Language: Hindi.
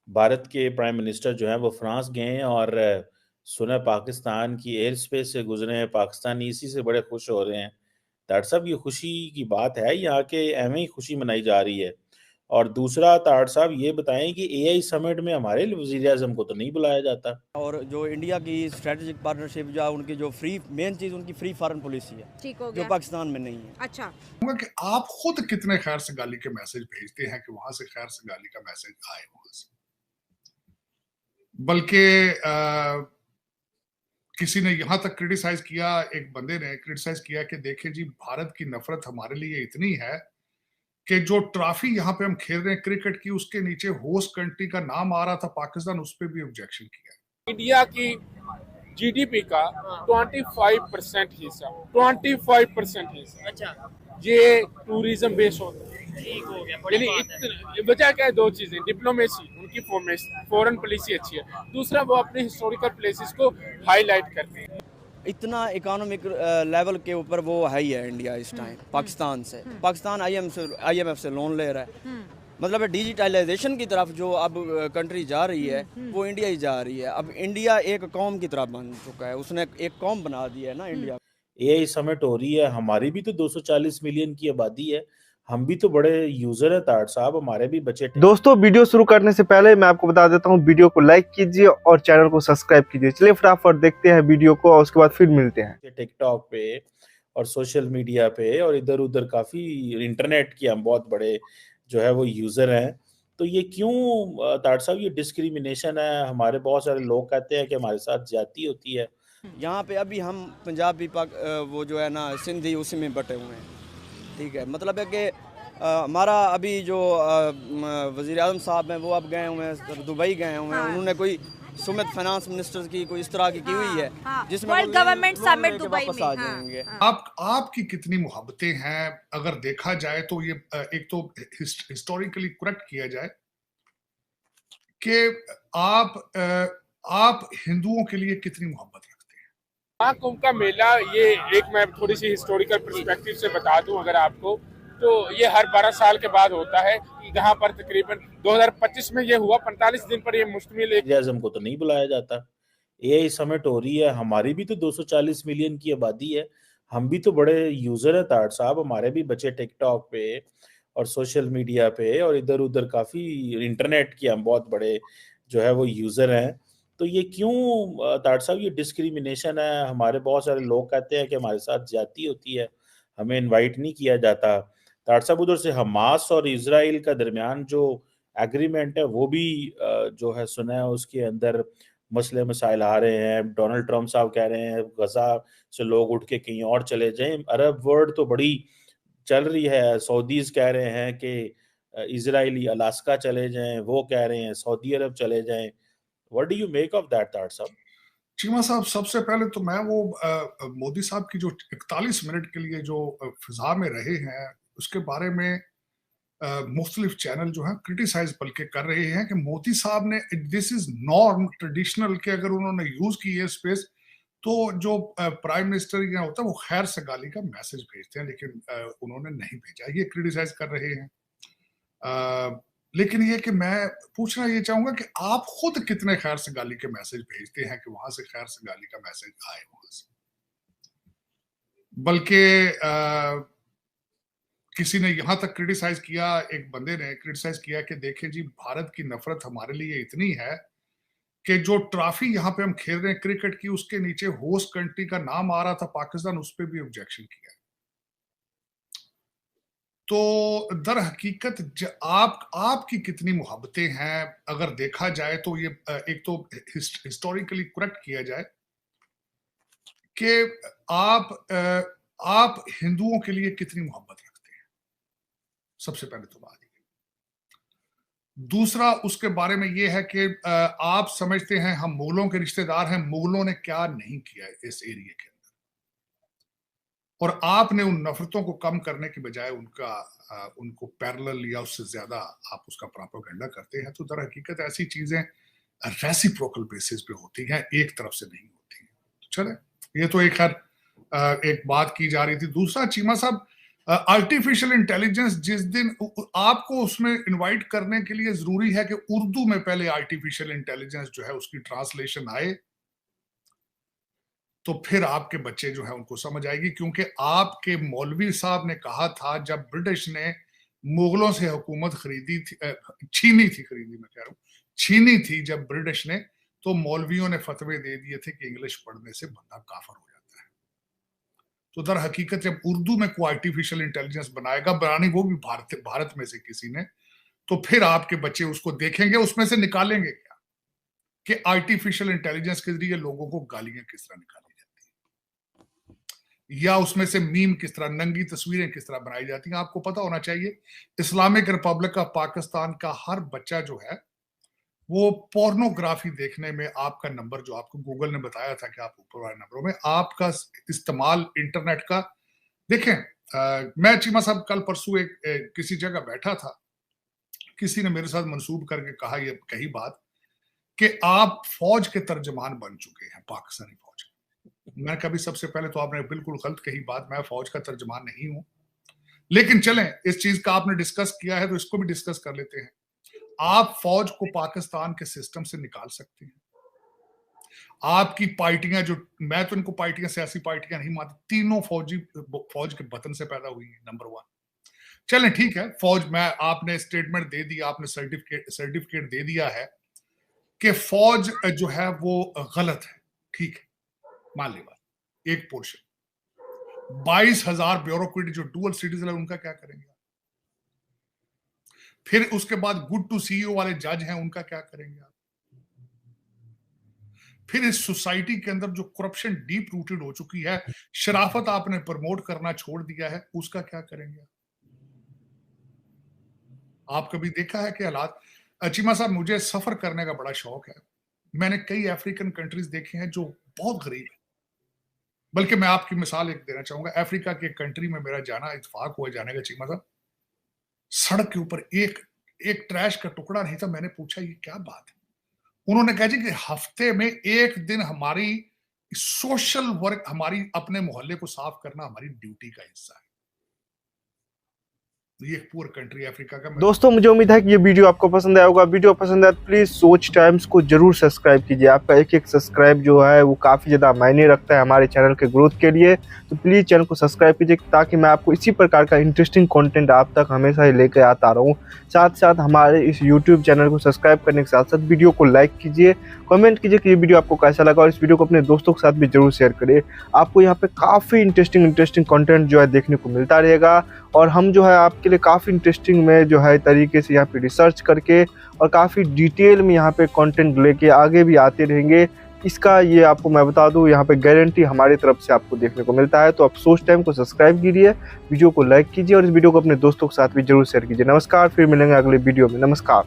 भारत के प्राइम मिनिस्टर जो हैं वो फ्रांस गए हैं और सुना पाकिस्तान की एयर स्पेस से गुजरे हैं। पाकिस्तानी इसी से बड़े खुश हो रहे हैं। तार साहब ये खुशी की बात है या कि एवं ही खुशी मनाई जा रही है? और दूसरा तार साहब ये बताएं कि एआई समिट में हमारे वजीर आजम को तो नहीं बुलाया जाता। और जो इंडिया की स्ट्रेटेजिक पार्टनरशिप या उनकी जो फ्री मेन चीज़ उनकी फ्री फॉरेन पॉलिसी है, ठीक हो जो गया। पाकिस्तान में नहीं है। अच्छा, कि आप खुद कितने खैर सगाली के मैसेज भेजते हैं कि वहां से खैर सगाली का मैसेज आए वहां से। बल्कि किसी ने यहां तक क्रिटिसाइज किया, एक बंदे ने क्रिटिसाइज किया कि देखें जी, भारत की नफरत हमारे लिए इतनी है कि जो ट्रॉफी यहाँ पे हम खेल रहे हैं क्रिकेट की, उसके नीचे होस्ट कंट्री का नाम आ रहा था पाकिस्तान, उस पर भी ऑब्जेक्शन किया। इंडिया की जीडीपी का 25% हिस्सा 25% हिस्सा अच्छा, ये टूरिज्म बेस होता है। ठीक हो गया, बड़ी बात है। यानी वजह क्या है? दो चीजें, डिप्लोमेसी, उनकी फॉरेन पॉलिसी अच्छी है, दूसरा वो अपने हिस्टोरिकल प्लेसेस को हाईलाइट करते हैं। इतना इकोनॉमिक लेवल के ऊपर वो है ही है इंडिया इस टाइम पाकिस्तान से। पाकिस्तान आईएमएफ से लोन ले रहा है। मतलब डिजिटलाइजेशन की तरफ जो अब कंट्री जा रही है वो इंडिया ही जा रही है। अब इंडिया एक कौम की तरह बन चुका है, उसने एक कौम बना दी है ना इंडिया। एआई समिट हो रही है, हमारी भी तो 240 मिलियन की आबादी है। हम भी तो बड़े यूजर है तार साहब, हमारे भी बचे। दोस्तों, वीडियो शुरू करने से पहले मैं आपको बता देता हूँ, वीडियो को लाइक कीजिए और चैनल को सब्सक्राइब कीजिए। चलिए फटाफट देखते हैं वीडियो को और उसके बाद फिर मिलते हैं। टिकटॉक पे और सोशल मीडिया पे और इधर उधर काफी इंटरनेट की हम बहुत बड़े जो है वो यूजर हैं। तो ये क्यों तार साहब, ये डिस्क्रिमिनेशन है? हमारे बहुत सारे लोग कहते हैं कि हमारे साथ ज्यादती होती है। यहाँ पे अभी हम पंजाबी वो जो है ना सिंधी उसी में बटे हुए हैं। ठीक है, मतलब है कि हमारा अभी जो वज़ीर आज़म साहब हैं वो अब गए हुए हैं, दुबई गए हुए हैं। हाँ। उन्होंने कोई सुमित फाइनेंस मिनिस्टर की कोई इस तरह की हुई है हाँ, जिसमें वर्ल्ड वो गवर्नमेंट लोन समिट लेके दुबई वापस में। आ जाएंगे। आपकी कितनी मोहब्बतें हैं अगर देखा जाए तो, ये एक तो हिस्टोरिकली करेक्ट किया जाए कि आप हिंदुओं के लिए कितनी मोहब्बत रखते हैं। महाकुंभ का मेला, ये एक मैं थोड़ी सी हिस्टोरिकल पर्सपेक्टिव से बता दूं अगर आपको, तो ये हर 12 साल के बाद होता है, जहां पर तकरीबन 2025 में ये हुआ। 45 दिन पर ये मुश्तमिल एक वज़ीर आज़म को तो नहीं बुलाया जाता। एआई समिट हो रही है, हमारी भी तो 240 मिलियन की आबादी है। हम भी तो बड़े यूजर है तार साहब, हमारे भी बच्चे टिकटॉक पे और सोशल मीडिया पे और इधर उधर काफी इंटरनेट की हम बहुत बड़े जो है वो यूजर हैं। तो ये क्यों तार साहब, ये डिस्क्रिमिनेशन है? हमारे बहुत सारे लोग कहते हैं कि हमारे साथ ज्यादती होती है, हमें इनवाइट नहीं किया जाता। तार साहब, उधर से हमास और इसराइल का दरमियान जो एग्रीमेंट है वो भी जो है सुना है उसके अंदर मसले मसाइल आ रहे हैं। डोनाल्ड ट्रंप साहब कह रहे हैं गजा से लोग उठ के कहीं और चले जाएं। अरब वर्ल्ड तो बड़ी चल रही है। सऊदीज कह रहे हैं कि इजरायली अलास्का चले जाएं, वो कह रहे हैं सऊदी अरब चले जाएं। What do you make of that तार साहब? चीमा साहब, सबसे पहले तो मैं वो मोदी साहब की जो 41 मिनट के लिए जो फिजा में रहे हैं उसके बारे में मुख्तलिफ चैनल जो है क्रिटिसाइज बल्कि कर रहे हैं कि मोदी साहब ने, दिस इज नॉर्म ट्रेडिशनल, के अगर उन्होंने यूज की है स्पेस तो जो प्राइम मिनिस्टर यहाँ होता है वो खैर सगाली का मैसेज भेजते हैं, लेकिन उन्होंने नहीं भेजा, ये क्रिटिसाइज कर रहे हैं। लेकिन ये कि मैं पूछना ये चाहूंगा कि आप खुद कितने खैर सगाली के मैसेज भेजते हैं कि वहां से खैर सगाली का मैसेज आए वहां से। बल्कि किसी ने यहां तक क्रिटिसाइज किया, एक बंदे ने क्रिटिसाइज किया कि देखें जी, भारत की नफरत हमारे लिए इतनी है कि जो ट्रॉफी यहाँ पे हम खेल रहे हैं क्रिकेट की, उसके नीचे होस्ट कंट्री का नाम आ रहा था पाकिस्तान, उस पर भी ऑब्जेक्शन किया। तो दर हकीकत आपकी कितनी मोहब्बतें हैं अगर देखा जाए तो, ये एक तो हिस्टोरिकली करेक्ट किया जाए कि आप हिंदुओं के लिए कितनी मोहब्बत रखते हैं। सबसे पहले तो बात ये। दूसरा उसके बारे में ये है कि आप समझते हैं हम मुगलों के रिश्तेदार हैं, मुगलों ने क्या नहीं किया इस एरिया के अंदर, और आपने उन नफरतों को कम करने के बजाय उनको पैरेलल या उससे ज्यादा आप उसका प्रोपेगेंडा करते हैं। तो दर हकीकत ऐसी चीजें रेसिप्रोकल बेसिस पे होती हैं, एक तरफ से नहीं होती हैं। तो चले, ये तो एक खैर एक बात की जा रही थी। दूसरा चीमा साहब, आर्टिफिशियल इंटेलिजेंस जिस दिन आपको उसमें इनवाइट करने के लिए जरूरी है कि उर्दू में पहले आर्टिफिशियल इंटेलिजेंस जो है उसकी ट्रांसलेशन आए, तो फिर आपके बच्चे जो है उनको समझ आएगी। क्योंकि आपके मौलवी साहब ने कहा था जब ब्रिटिश ने मुगलों से हुकूमत खरीदी थी, छीनी थी जब ब्रिटिश ने, तो मौलवियों ने फतवे दे दिए थे कि इंग्लिश पढ़ने से बंदा काफर हो जाता है। तो दर हकीकत जब उर्दू में कोई आर्टिफिशियल इंटेलिजेंस बनानी वो भी भारत में से किसी ने, तो फिर आपके बच्चे उसको देखेंगे, उसमें से निकालेंगे क्या कि आर्टिफिशियल इंटेलिजेंस के जरिए लोगों को गालियां किस तरह निकाली जाती हैं, या उसमें से मीम किस तरह, नंगी तस्वीरें किस तरह बनाई जाती हैं। आपको पता होना चाहिए इस्लामिक रिपब्लिक ऑफ पाकिस्तान का हर बच्चा जो है वो पोर्नोग्राफी देखने में, आपका नंबर जो आपको गूगल ने बताया था कि आप ऊपर वाले नंबरों में आपका इस्तेमाल इंटरनेट का देखें। मैं चीमा साहब कल परसों किसी जगह बैठा था, किसी ने मेरे साथ मंसूब करके कही बात कि आप फौज के तर्जमान बन चुके हैं, पाकिस्तानी फौज। मैंने कभी, सबसे पहले तो आपने बिल्कुल गलत कही बात, मैं फौज का तर्जमान नहीं हूं, लेकिन चलें इस चीज का आपने डिस्कस किया है तो इसको भी डिस्कस कर लेते हैं। आप फौज को पाकिस्तान के सिस्टम से निकाल सकते हैं। आपकी पार्टियां जो, मैं तो इनको पार्टियां, सियासी पार्टियां नहीं मानती, तीनों फौज के वतन से पैदा हुई है, नंबर 1। चलें ठीक है, फौज में आपने स्टेटमेंट दे दिया, आपने सर्टिफिकेट दे दिया है कि फौज जो है वो गलत है, ठीक है, मान ली बात, एक पोर्शन। 22,000 ब्यूरोक्रेट जो डुअल सिटीजन है उनका क्या करेंगे? फिर उसके बाद गुड टू सीईओ वाले जज हैं, उनका क्या करेंगे आप? फिर इस सोसाइटी के अंदर जो करप्शन डीप रूटेड हो चुकी है, शराफत आपने प्रमोट करना छोड़ दिया है, उसका क्या करेंगे आप? कभी देखा है कि हालात? चीमा साहब, मुझे सफर करने का बड़ा शौक है। मैंने कई अफ्रीकन कंट्रीज देखे हैं जो बहुत गरीब है। बल्कि मैं आपकी मिसाल एक देना चाहूंगा, अफ्रीका के कंट्री में मेरा जाना, इत्तेफाक हुआ जाने का चीमा साहब। सड़क के ऊपर एक ट्रैश का टुकड़ा नहीं था। मैंने पूछा ये क्या बात है? उन्होंने कहा जी कि हफ्ते में एक दिन हमारी सोशल वर्क, हमारी अपने मोहल्ले को साफ करना हमारी ड्यूटी का हिस्सा है। ये एक पूर कंट्री अफ्रीका का। दोस्तों, मुझे उम्मीद है कि ये वीडियो आपको पसंद आया होगा। वीडियो पसंद आया तो प्लीज सोच टाइम्स को जरूर सब्सक्राइब कीजिए। आपका एक सब्सक्राइब जो है वो काफी ज्यादा मायने रखता है हमारे चैनल के ग्रोथ के लिए। तो प्लीज चैनल को सब्सक्राइब कीजिए ताकि मैं आपको इसी प्रकार का इंटरेस्टिंग कंटेंट आप तक हमेशा ही लेकर आता रहूं। साथ साथ हमारे इस यूट्यूब चैनल को सब्सक्राइब करने के साथ साथ वीडियो को लाइक कीजिए, कमेंट कीजिए कि ये वीडियो आपको कैसा लगा, और इस वीडियो को अपने दोस्तों के साथ भी जरूर शेयर करिए। आपको यहाँ पे काफी इंटरेस्टिंग कंटेंट जो है देखने को मिलता रहेगा, और हम जो है आपके लिए काफ़ी इंटरेस्टिंग में जो है तरीके से यहाँ पे रिसर्च करके और काफ़ी डिटेल में यहाँ पे कंटेंट लेके आगे भी आते रहेंगे। इसका ये आपको मैं बता दूँ, यहाँ पे गारंटी हमारी तरफ से आपको देखने को मिलता है। तो आप सोच टाइम को सब्सक्राइब कीजिए, वीडियो को लाइक कीजिए और इस वीडियो को अपने दोस्तों के साथ भी जरूर शेयर कीजिए। नमस्कार, फिर मिलेंगे अगले वीडियो में। नमस्कार।